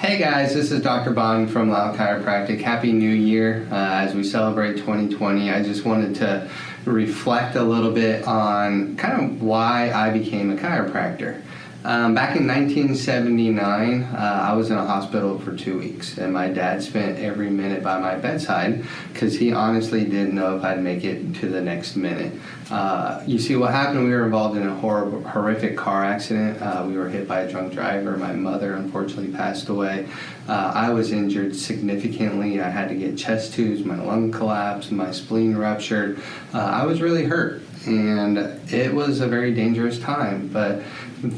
Hey guys, this is Dr. Bond from Lowe Chiropractic. Happy New Year. As we celebrate 2020, I just wanted to reflect a little bit on kind of why I became a chiropractor. Back in 1979, I was in a hospital for 2 weeks, and my dad spent every minute by my bedside because he honestly didn't know if I'd make it to the next minute. You see, what happened, we were involved in a horrific car accident. We were hit by a drunk driver. My mother unfortunately passed away. I was injured significantly. I had to get chest tubes, my lung collapsed, my spleen ruptured. I was really hurt, and it was a very dangerous time, but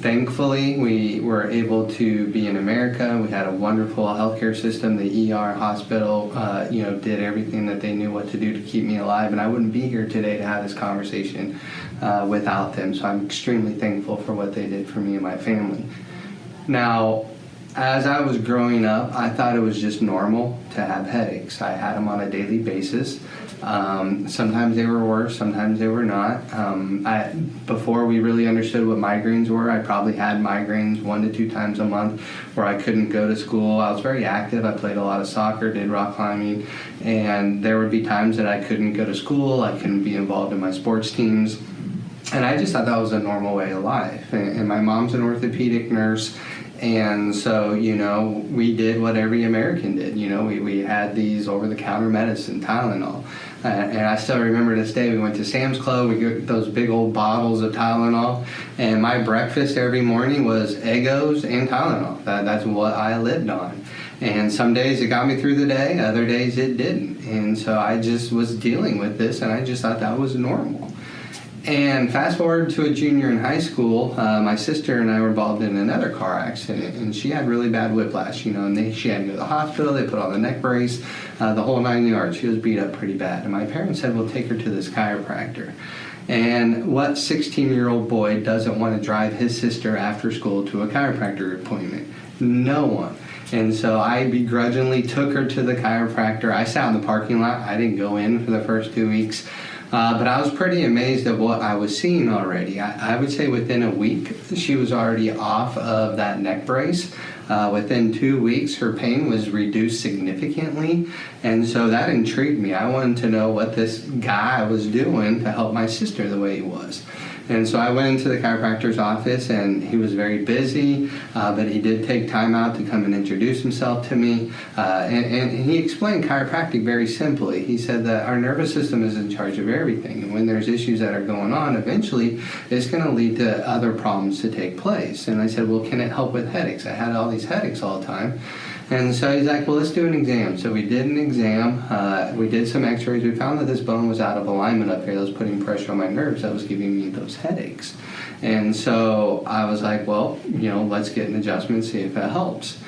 thankfully we were able to be in America. We had a wonderful healthcare system. The ER hospital did everything that they knew what to do to keep me alive, and I wouldn't be here today to have this conversation without them. So I'm extremely thankful for what they did for me and my family. Now, as I was growing up, I thought it was just normal to have headaches. I had them on a daily basis. Sometimes they were worse, sometimes they were not. Before we really understood what migraines were, I probably had migraines 1 to 2 times a month where I couldn't go to school. I was very active. I played a lot of soccer, did rock climbing, and there would be times that I couldn't go to school. I couldn't be involved in my sports teams. And I just thought that was a normal way of life. And my mom's an orthopedic nurse. And so, we did what every American did. We had these over-the-counter medicine, Tylenol. And I still remember this day, we went to Sam's Club, we got those big old bottles of Tylenol, and my breakfast every morning was Eggos and Tylenol. That's what I lived on. And some days it got me through the day, other days it didn't. And so I just was dealing with this, and I just thought that was normal. And fast forward to a junior in high school, my sister and I were involved in another car accident, and she had really bad whiplash, and she had to go to the hospital. They put on the neck brace, the whole 9 yards. She was beat up pretty bad. And my parents said, well, take her to this chiropractor. And what 16-year-old boy doesn't want to drive his sister after school to a chiropractor appointment? No one. And so I begrudgingly took her to the chiropractor. I sat in the parking lot. I didn't go in for the first 2 weeks. But I was pretty amazed at what I was seeing already. I would say within a week, she was already off of that neck brace. Within 2 weeks, her pain was reduced significantly. And so that intrigued me. I wanted to know what this guy was doing to help my sister the way he was. And so I went into the chiropractor's office, and he was very busy, but he did take time out to come and introduce himself to me. And he explained chiropractic very simply. He said that our nervous system is in charge of everything, and when there's issues that are going on, eventually it's going to lead to other problems to take place. And I said, well, can it help with headaches? I had all these headaches all the time. And so he's like, well, let's do an exam. So we did an exam. We did some x-rays. We found that this bone was out of alignment up here that was putting pressure on my nerves that was giving me those headaches. And so I was like, well, let's get an adjustment, see if it helps.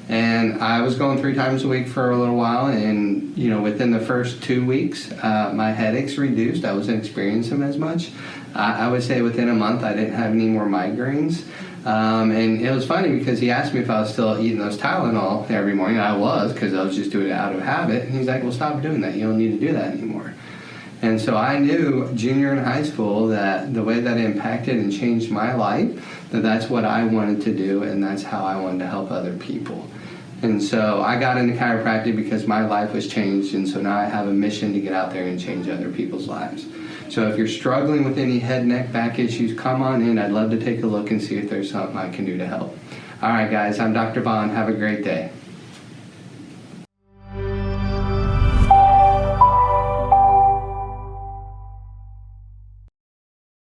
And I was going 3 times a week for a little while, and within the first 2 weeks, my headaches reduced. I wasn't experiencing them as much. I would say within a month, I didn't have any more migraines. And it was funny because he asked me if I was still eating those Tylenol every morning. I was, because I was just doing it out of habit. And he's like, well, stop doing that. You don't need to do that anymore. And so I knew junior in high school that the way that it impacted and changed my life, that's what I wanted to do, and that's how I wanted to help other people. And so I got into chiropractic because my life was changed, and so now I have a mission to get out there and change other people's lives. So if you're struggling with any head, neck, back issues, come on in. I'd love to take a look and see if there's something I can do to help. All right, guys, I'm Dr. Bond. Have a great day.